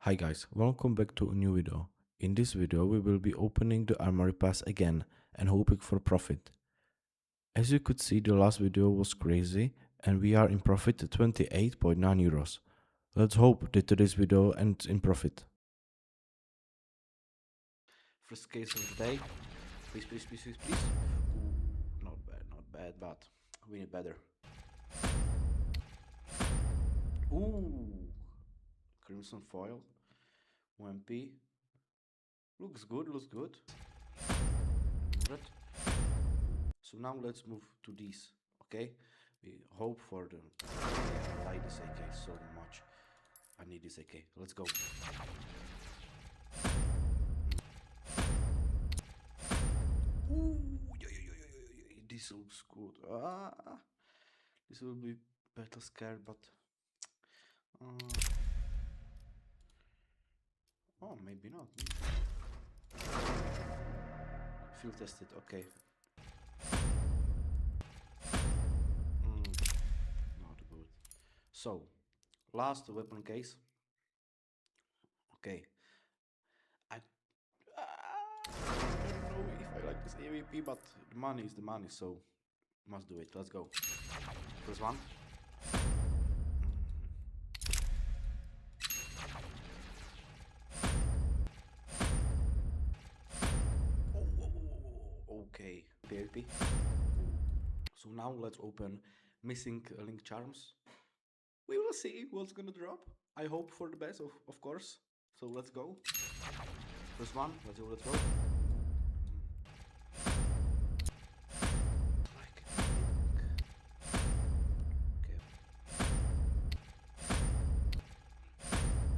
Hi guys, welcome back to a new video. In this video we will be opening the Armory Pass again and hoping for profit. As you could see, the last video was crazy and we are in profit at 28.9 euros. Let's hope that today's video ends in profit. First case of the day. Please, please, please, please, please. Ooh, not bad, but we need better. Ooh, crimson foil. OMP. Looks good. Right. So now let's move to these, okay? We hope for the... I like this AK so much. I need this AK. Let's go. Ooh, this looks good. This will be battle scared, but... oh, maybe not. Field tested, okay. Not good. So, last weapon case. Okay. I don't know if I like this AVP, but the money is the money, so must do it. Let's go. First one. Okay, PvP. So now let's open missing link charms. We will see what's gonna drop. I hope for the best, of course. So let's go. First one, let's go. Okay.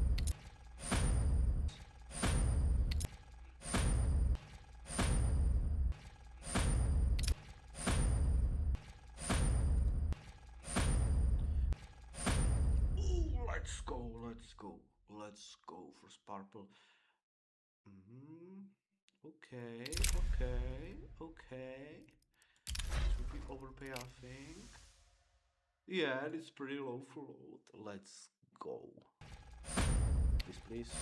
Let's go for Sparkle. Okay. Should be overpay, I think. Yeah, it's pretty low for load. Let's go. Please.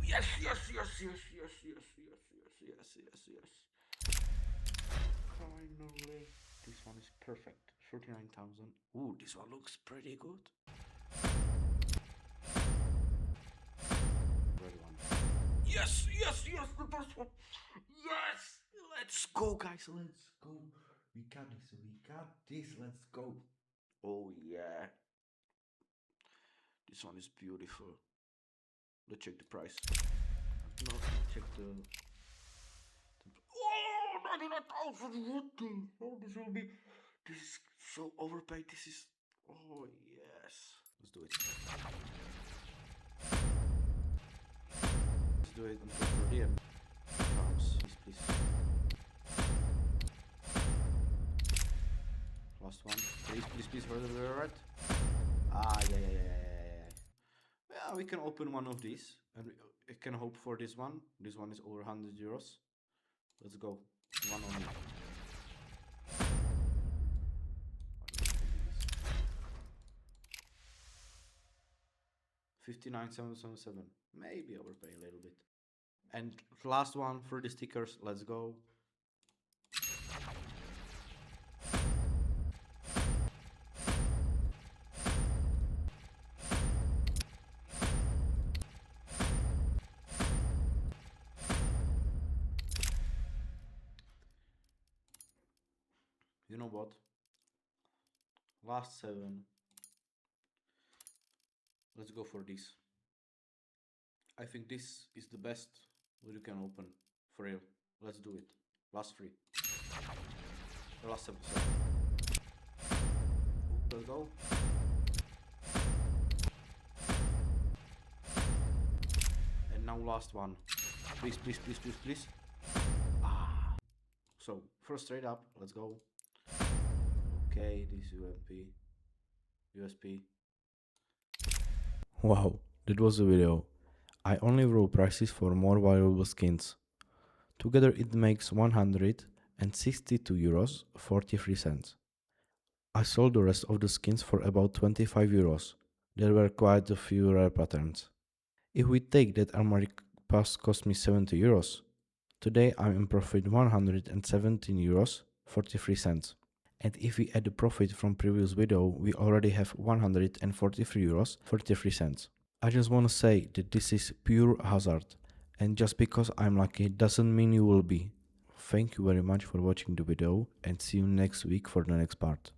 Yes. Finally. This one is perfect. 39,000. Ooh, this one looks pretty good. Red one. Yes, the first one. Yes! Let's go, guys. Let's go. We got this. Let's go. Oh, yeah. This one is beautiful. Let's check the price. No, check the... Oh, 99,000. Oh, this will be... This is so overpaid. This is... Oh, yes. Let's do it. Let's do it until 30 and... Charms, please. Last one. Please, right? Yeah, we can open one of these. And we can hope for this one. This one is over 100 euros. Let's go. One only. 59,777. Maybe overpay a little bit. And last one for the stickers. Let's go. You know what? Last 7. Let's go for this. I think this is the best what you can open. For real. Let's do it. Last 3. Or last 7. Let's go. And now last one. Please. So, first straight up. Let's go. Okay, this USP. Wow, that was a video. I only wrote prices for more valuable skins. Together it makes 162 euros 43 cents. I sold the rest of the skins for about 25 euros. There were quite a few rare patterns. If we take that Armory Pass cost me 70 euros, today I'm in profit 117 euros 43 cents. And if we add the profit from previous video, we already have 143 euros 43 cents. I just want to say that this is pure hazard, and just because I'm lucky doesn't mean you will be. Thank you very much for watching the video and see you next week for the next part.